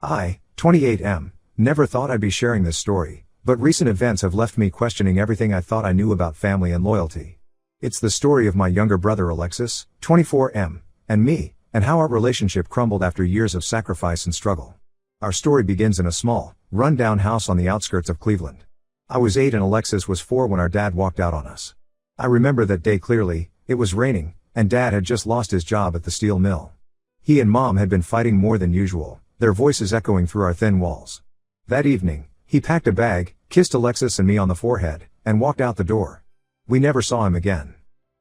I, 28M, never thought I'd be sharing this story, but recent events have left me questioning everything I thought I knew about family and loyalty. It's the story of my younger brother Alexis, 24M, and me, and how our relationship crumbled after years of sacrifice and struggle. Our story begins in a small, run-down house on the outskirts of Cleveland. I was 8 and Alexis was 4 when our dad walked out on us. I remember that day clearly. It was raining, and Dad had just lost his job at the steel mill. He and Mom had been fighting more than usual, their voices echoing through our thin walls. That evening, he packed a bag, kissed Alexis and me on the forehead, and walked out the door. We never saw him again.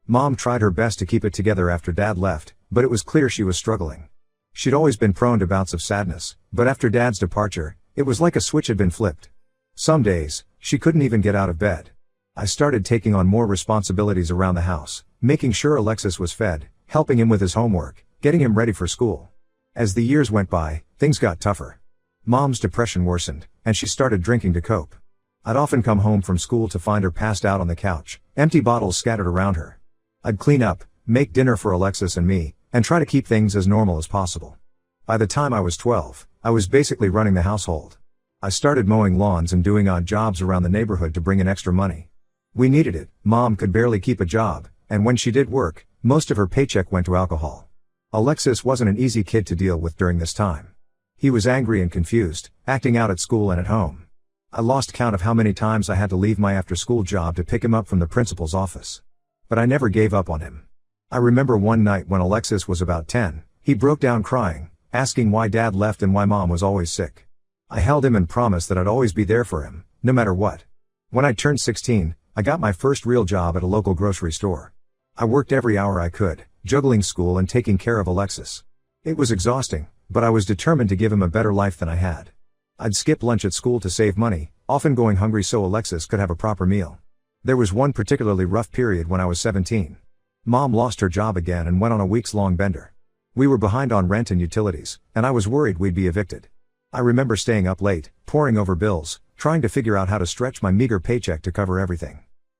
Mom tried her best to keep it together after Dad left, but it was clear she was struggling. She'd always been prone to bouts of sadness, but after Dad's departure, it was like a switch had been flipped. Some days, she couldn't even get out of bed. I started taking on more responsibilities around the house, making sure Alexis was fed, helping him with his homework, getting him ready for school. As the years went by, things got tougher. Mom's depression worsened, and she started drinking to cope. I'd often come home from school to find her passed out on the couch, empty bottles scattered around her. I'd clean up, make dinner for Alexis and me, and try to keep things as normal as possible. By the time I was 12, I was basically running the household. I started mowing lawns and doing odd jobs around the neighborhood to bring in extra money. We needed it. Mom could barely keep a job, and when she did work, most of her paycheck went to alcohol. Alexis wasn't an easy kid to deal with during this time. He was angry and confused, acting out at school and at home. I lost count of how many times I had to leave my after-school job to pick him up from the principal's office. But I never gave up on him. I remember one night when Alexis was about 10, he broke down crying, asking why Dad left and why Mom was always sick. I held him and promised that I'd always be there for him, no matter what. When I turned 16, I got my first real job at a local grocery store. I worked every hour I could, juggling school and taking care of Alexis. It was exhausting, but I was determined to give him a better life than I had. I'd skip lunch at school to save money, often going hungry so Alexis could have a proper meal. There was one particularly rough period when I was 17. Mom lost her job again and went on a weeks-long bender. We were behind on rent and utilities, and I was worried we'd be evicted. I remember staying up late, poring over bills, trying to figure out how to stretch my meager paycheck to cover everything.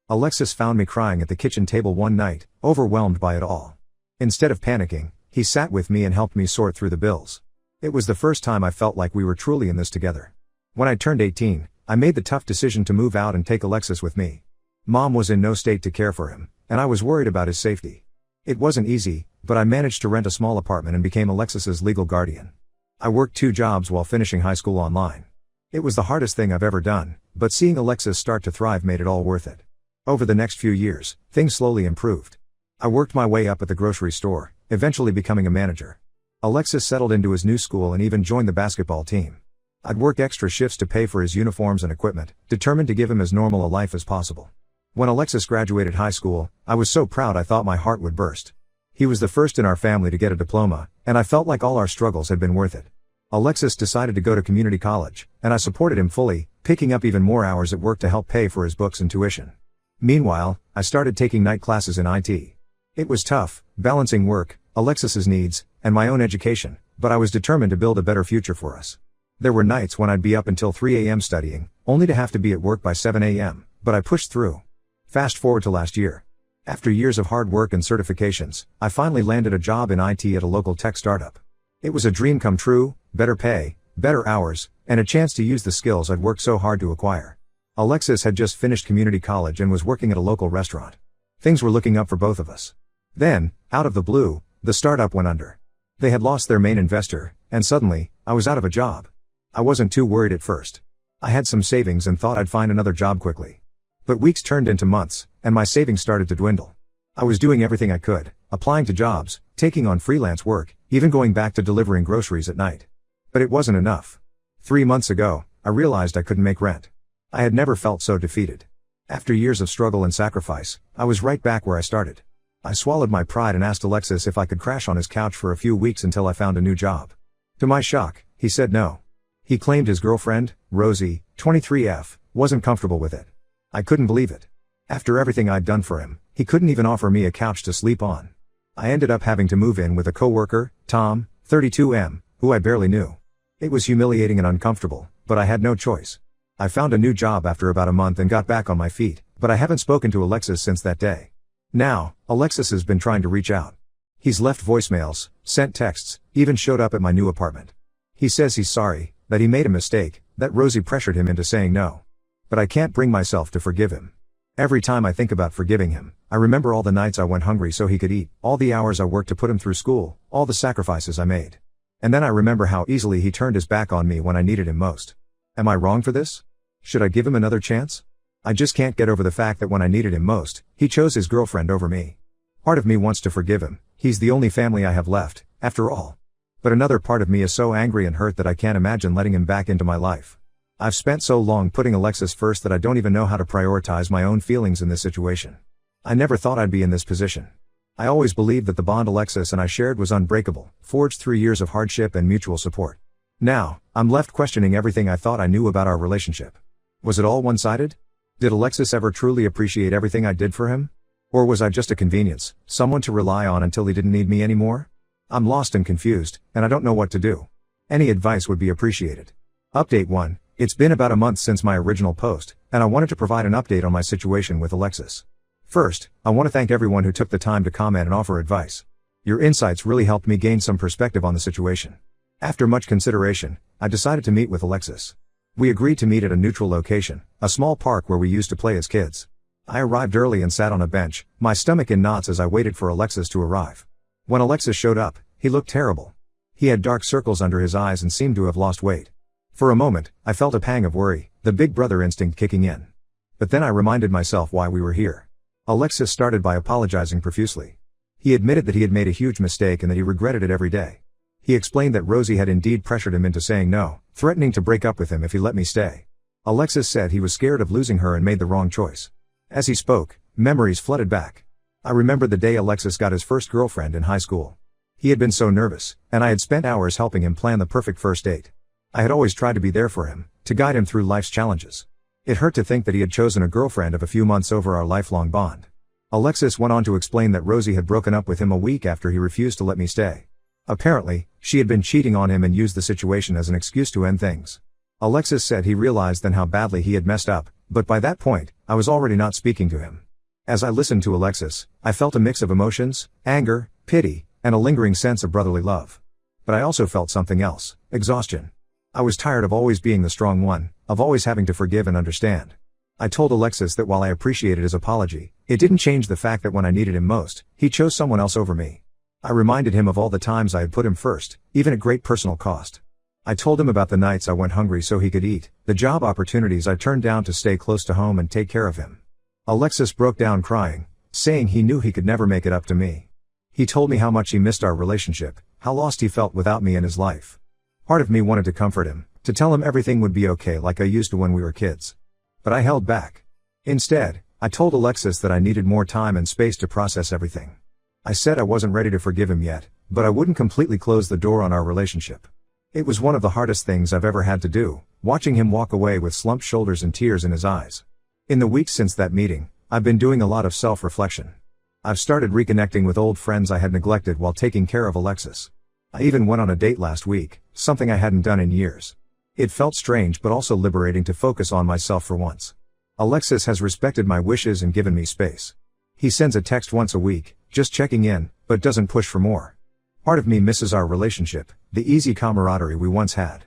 Alexis found me crying at the kitchen table one night, overwhelmed by it all. Instead of panicking, he sat with me and helped me sort through the bills. It was the first time I felt like we were truly in this together. When I turned 18, I made the tough decision to move out and take Alexis with me. Mom was in no state to care for him, and I was worried about his safety. It wasn't easy, but I managed to rent a small apartment and became Alexis's legal guardian. I worked 2 jobs while finishing high school online. It was the hardest thing I've ever done, but seeing Alexis start to thrive made it all worth it. Over the next few years, things slowly improved. I worked my way up at the grocery store, eventually becoming a manager. Alexis settled into his new school and even joined the basketball team. I'd work extra shifts to pay for his uniforms and equipment, determined to give him as normal a life as possible. When Alexis graduated high school, I was so proud I thought my heart would burst. He was the first in our family to get a diploma, and I felt like all our struggles had been worth it. Alexis decided to go to community college, and I supported him fully, picking up even more hours at work to help pay for his books and tuition. Meanwhile, I started taking night classes in IT. It was tough, balancing work, Alexis's needs, and my own education, but I was determined to build a better future for us. There were nights when I'd be up until 3 a.m. studying, only to have to be at work by 7 a.m., but I pushed through. Fast forward to last year. After years of hard work and certifications, I finally landed a job in IT at a local tech startup. It was a dream come true, better pay, better hours, and a chance to use the skills I'd worked so hard to acquire. Alexis had just finished community college and was working at a local restaurant. Things were looking up for both of us. Then, out of the blue, the startup went under. They had lost their main investor, and suddenly, I was out of a job. I wasn't too worried at first. I had some savings and thought I'd find another job quickly. But weeks turned into months, and my savings started to dwindle. I was doing everything I could, applying to jobs, taking on freelance work, even going back to delivering groceries at night. But it wasn't enough. 3 months ago, I realized I couldn't make rent. I had never felt so defeated. After years of struggle and sacrifice, I was right back where I started. I swallowed my pride and asked Alexis if I could crash on his couch for a few weeks until I found a new job. To my shock, he said no. He claimed his girlfriend, Rosie, 23F, wasn't comfortable with it. I couldn't believe it. After everything I'd done for him, he couldn't even offer me a couch to sleep on. I ended up having to move in with a coworker, Tom, 32M, who I barely knew. It was humiliating and uncomfortable, but I had no choice. I found a new job after about a month and got back on my feet, but I haven't spoken to Alexis since that day. Now, Alexis has been trying to reach out. He's left voicemails, sent texts, even showed up at my new apartment. He says he's sorry, that he made a mistake, that Rosie pressured him into saying no. But I can't bring myself to forgive him. Every time I think about forgiving him, I remember all the nights I went hungry so he could eat, all the hours I worked to put him through school, all the sacrifices I made. And then I remember how easily he turned his back on me when I needed him most. Am I wrong for this? Should I give him another chance? I just can't get over the fact that when I needed him most, he chose his girlfriend over me. Part of me wants to forgive him, he's the only family I have left, after all. But another part of me is so angry and hurt that I can't imagine letting him back into my life. I've spent so long putting Alexis first that I don't even know how to prioritize my own feelings in this situation. I never thought I'd be in this position. I always believed that the bond Alexis and I shared was unbreakable, forged through years of hardship and mutual support. Now, I'm left questioning everything I thought I knew about our relationship. Was it all one-sided? Did Alexis ever truly appreciate everything I did for him? Or was I just a convenience, someone to rely on until he didn't need me anymore? I'm lost and confused, and I don't know what to do. Any advice would be appreciated. Update 1. It's been about a month since my original post, and I wanted to provide an update on my situation with Alexis. First, I want to thank everyone who took the time to comment and offer advice. Your insights really helped me gain some perspective on the situation. After much consideration, I decided to meet with Alexis. We agreed to meet at a neutral location, a small park where we used to play as kids. I arrived early and sat on a bench, my stomach in knots as I waited for Alexis to arrive. When Alexis showed up, he looked terrible. He had dark circles under his eyes and seemed to have lost weight. For a moment, I felt a pang of worry, the big brother instinct kicking in. But then I reminded myself why we were here. Alexis started by apologizing profusely. He admitted that he had made a huge mistake and that he regretted it every day. He explained that Rosie had indeed pressured him into saying no, threatening to break up with him if he let me stay. Alexis said he was scared of losing her and made the wrong choice. As he spoke, memories flooded back. I remembered the day Alexis got his first girlfriend in high school. He had been so nervous, and I had spent hours helping him plan the perfect first date. I had always tried to be there for him, to guide him through life's challenges. It hurt to think that he had chosen a girlfriend of a few months over our lifelong bond. Alexis went on to explain that Rosie had broken up with him a week after he refused to let me stay. Apparently, she had been cheating on him and used the situation as an excuse to end things. Alexis said he realized then how badly he had messed up, but by that point, I was already not speaking to him. As I listened to Alexis, I felt a mix of emotions, anger, pity, and a lingering sense of brotherly love. But I also felt something else, exhaustion. I was tired of always being the strong one, of always having to forgive and understand. I told Alexis that while I appreciated his apology, it didn't change the fact that when I needed him most, he chose someone else over me. I reminded him of all the times I had put him first, even at great personal cost. I told him about the nights I went hungry so he could eat, the job opportunities I turned down to stay close to home and take care of him. Alexis broke down crying, saying he knew he could never make it up to me. He told me how much he missed our relationship, how lost he felt without me in his life. Part of me wanted to comfort him, to tell him everything would be okay like I used to when we were kids. But I held back. Instead, I told Alexis that I needed more time and space to process everything. I said I wasn't ready to forgive him yet, but I wouldn't completely close the door on our relationship. It was one of the hardest things I've ever had to do, watching him walk away with slumped shoulders and tears in his eyes. In the weeks since that meeting, I've been doing a lot of self-reflection. I've started reconnecting with old friends I had neglected while taking care of Alexis. I even went on a date last week, something I hadn't done in years. It felt strange but also liberating to focus on myself for once. Alexis has respected my wishes and given me space. He sends a text once a week, just checking in, but doesn't push for more. Part of me misses our relationship, the easy camaraderie we once had.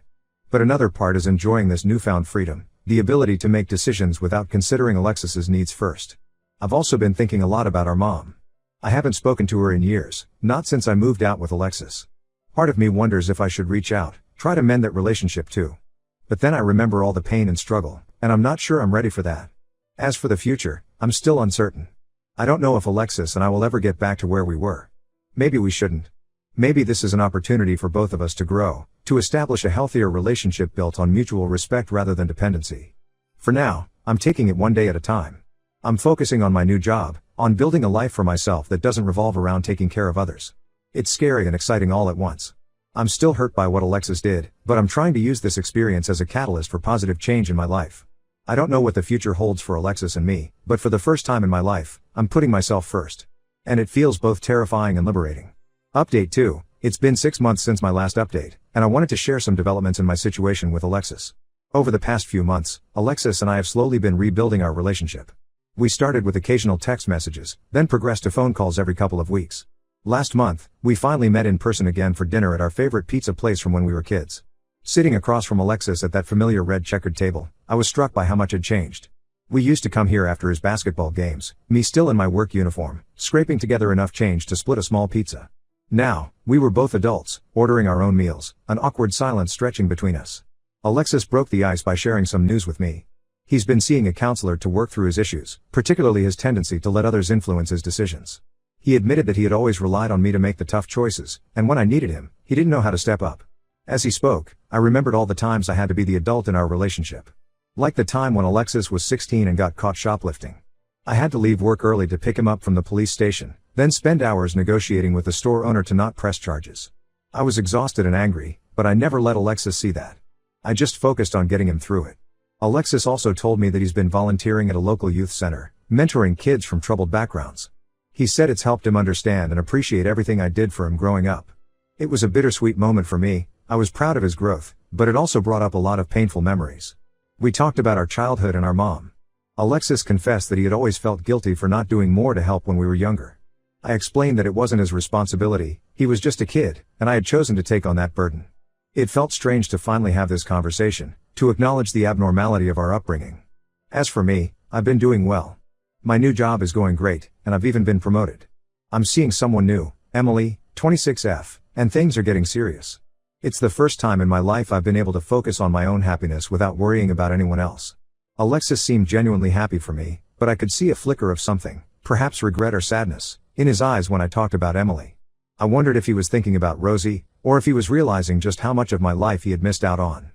But another part is enjoying this newfound freedom, the ability to make decisions without considering Alexis's needs first. I've also been thinking a lot about our mom. I haven't spoken to her in years, not since I moved out with Alexis. Part of me wonders if I should reach out, try to mend that relationship too. But then I remember all the pain and struggle, and I'm not sure I'm ready for that. As for the future, I'm still uncertain. I don't know if Alexis and I will ever get back to where we were. Maybe we shouldn't. Maybe this is an opportunity for both of us to grow, to establish a healthier relationship built on mutual respect rather than dependency. For now, I'm taking it one day at a time. I'm focusing on my new job, on building a life for myself that doesn't revolve around taking care of others. It's scary and exciting all at once. I'm still hurt by what Alexis did, but I'm trying to use this experience as a catalyst for positive change in my life. I don't know what the future holds for Alexis and me, but for the first time in my life, I'm putting myself first. And it feels both terrifying and liberating. Update 2. It's been 6 months since my last update, and I wanted to share some developments in my situation with Alexis. Over the past few months, Alexis and I have slowly been rebuilding our relationship. We started with occasional text messages, then progressed to phone calls every couple of weeks. Last month, we finally met in person again for dinner at our favorite pizza place from when we were kids. Sitting across from Alexis at that familiar red checkered table, I was struck by how much had changed. We used to come here after his basketball games, me still in my work uniform, scraping together enough change to split a small pizza. Now, we were both adults, ordering our own meals, an awkward silence stretching between us. Alexis broke the ice by sharing some news with me. He's been seeing a counselor to work through his issues, particularly his tendency to let others influence his decisions. He admitted that he had always relied on me to make the tough choices, and when I needed him, he didn't know how to step up. As he spoke, I remembered all the times I had to be the adult in our relationship. Like the time when Alexis was 16 and got caught shoplifting. I had to leave work early to pick him up from the police station, then spend hours negotiating with the store owner to not press charges. I was exhausted and angry, but I never let Alexis see that. I just focused on getting him through it. Alexis also told me that he's been volunteering at a local youth center, mentoring kids from troubled backgrounds. He said it's helped him understand and appreciate everything I did for him growing up. It was a bittersweet moment for me. I was proud of his growth, but it also brought up a lot of painful memories. We talked about our childhood and our mom. Alexis confessed that he had always felt guilty for not doing more to help when we were younger. I explained that it wasn't his responsibility, he was just a kid, and I had chosen to take on that burden. It felt strange to finally have this conversation, to acknowledge the abnormality of our upbringing. As for me, I've been doing well. My new job is going great, and I've even been promoted. I'm seeing someone new, Emily, 26F, and things are getting serious. It's the first time in my life I've been able to focus on my own happiness without worrying about anyone else. Alexis seemed genuinely happy for me, but I could see a flicker of something, perhaps regret or sadness, in his eyes when I talked about Emily. I wondered if he was thinking about Rosie, or if he was realizing just how much of my life he had missed out on.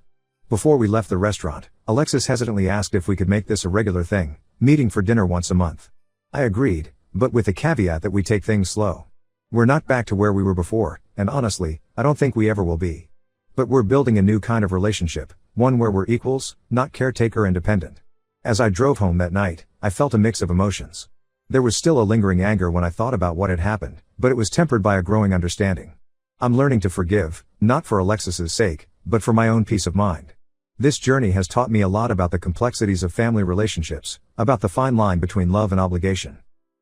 Before we left the restaurant, Alexis hesitantly asked if we could make this a regular thing, meeting for dinner once a month. I agreed, but with the caveat that we take things slow. We're not back to where we were before, and honestly, I don't think we ever will be. But we're building a new kind of relationship, one where we're equals, not caretaker and dependent. As I drove home that night, I felt a mix of emotions. There was still a lingering anger when I thought about what had happened, but it was tempered by a growing understanding. I'm learning to forgive, not for Alexis's sake, but for my own peace of mind. This journey has taught me a lot about the complexities of family relationships, about the fine line between love and obligation.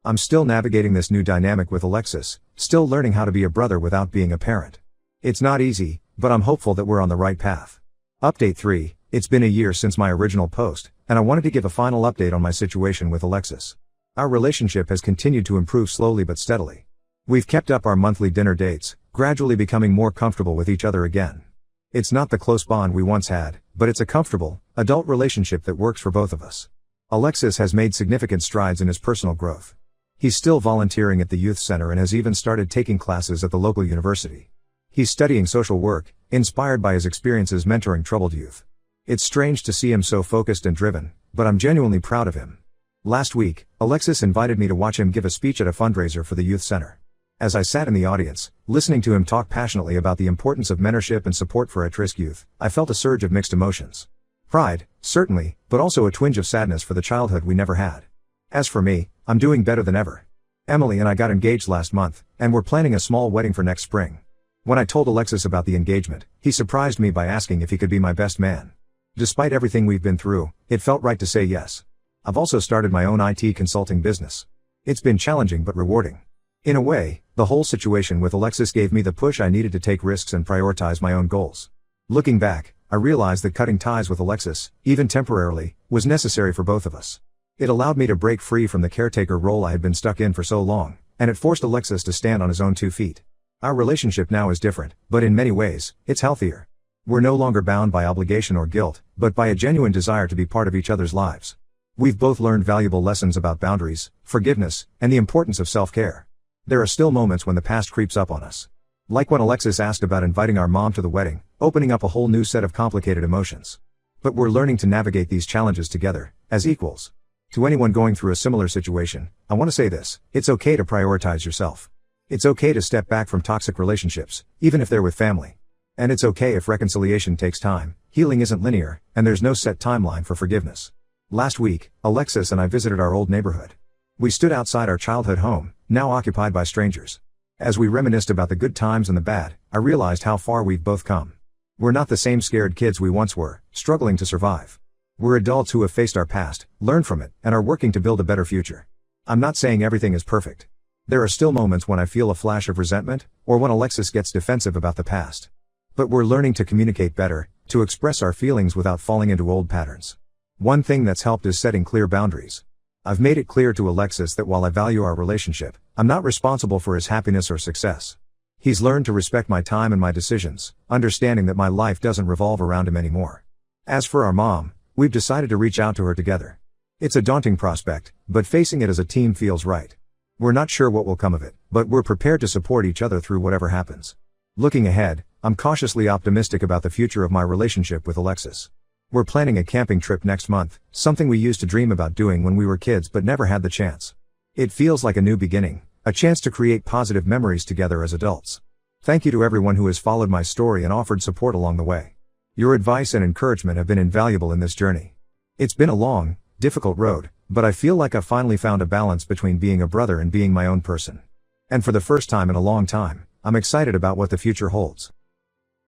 I'm still navigating this new dynamic with Alexis, still learning how to be a brother without being a parent. It's not easy, but I'm hopeful that we're on the right path. Update 3, it's been a year since my original post, and I wanted to give a final update on my situation with Alexis. Our relationship has continued to improve slowly but steadily. We've kept up our monthly dinner dates, gradually becoming more comfortable with each other again. It's not the close bond we once had, but it's a comfortable, adult relationship that works for both of us. Alexis has made significant strides in his personal growth. He's still volunteering at the youth center and has even started taking classes at the local university. He's studying social work, inspired by his experiences mentoring troubled youth. It's strange to see him so focused and driven, but I'm genuinely proud of him. Last week, Alexis invited me to watch him give a speech at a fundraiser for the youth center. As I sat in the audience, listening to him talk passionately about the importance of mentorship and support for at-risk youth, I felt a surge of mixed emotions. Pride, certainly, but also a twinge of sadness for the childhood we never had. As for me, I'm doing better than ever. Emily and I got engaged last month, and we're planning a small wedding for next spring. When I told Alexis about the engagement, he surprised me by asking if he could be my best man. Despite everything we've been through, it felt right to say yes. I've also started my own IT consulting business. It's been challenging but rewarding. In a way, the whole situation with Alexis gave me the push I needed to take risks and prioritize my own goals. Looking back, I realized that cutting ties with Alexis, even temporarily, was necessary for both of us. It allowed me to break free from the caretaker role I had been stuck in for so long, and it forced Alexis to stand on his own 2 feet. Our relationship now is different, but in many ways, it's healthier. We're no longer bound by obligation or guilt, but by a genuine desire to be part of each other's lives. We've both learned valuable lessons about boundaries, forgiveness, and the importance of self-care. There are still moments when the past creeps up on us. Like when Alexis asked about inviting our mom to the wedding, opening up a whole new set of complicated emotions. But we're learning to navigate these challenges together, as equals. To anyone going through a similar situation, I want to say this: it's okay to prioritize yourself. It's okay to step back from toxic relationships, even if they're with family. And it's okay if reconciliation takes time, healing isn't linear, and there's no set timeline for forgiveness. Last week, Alexis and I visited our old neighborhood. We stood outside our childhood home, now occupied by strangers. As we reminisced about the good times and the bad, I realized how far we've both come. We're not the same scared kids we once were, struggling to survive. We're adults who have faced our past, learned from it, and are working to build a better future. I'm not saying everything is perfect. There are still moments when I feel a flash of resentment, or when Alexis gets defensive about the past. But we're learning to communicate better, To express our feelings without falling into old patterns. One thing that's helped is setting clear boundaries. I've made it clear to Alexis that while I value our relationship, I'm not responsible for his happiness or success. He's learned to respect my time and my decisions, understanding that my life doesn't revolve around him anymore. As for our mom, we've decided to reach out to her together. It's a daunting prospect, but facing it as a team feels right. We're not sure what will come of it, but we're prepared to support each other through whatever happens. Looking ahead, I'm cautiously optimistic about the future of my relationship with Alexis. We're planning a camping trip next month, something we used to dream about doing when we were kids but never had the chance. It feels like a new beginning, a chance to create positive memories together as adults. Thank you to everyone who has followed my story and offered support along the way. Your advice and encouragement have been invaluable in this journey. It's been a long, difficult road, but I feel like I've finally found a balance between being a brother and being my own person. And for the first time in a long time, I'm excited about what the future holds.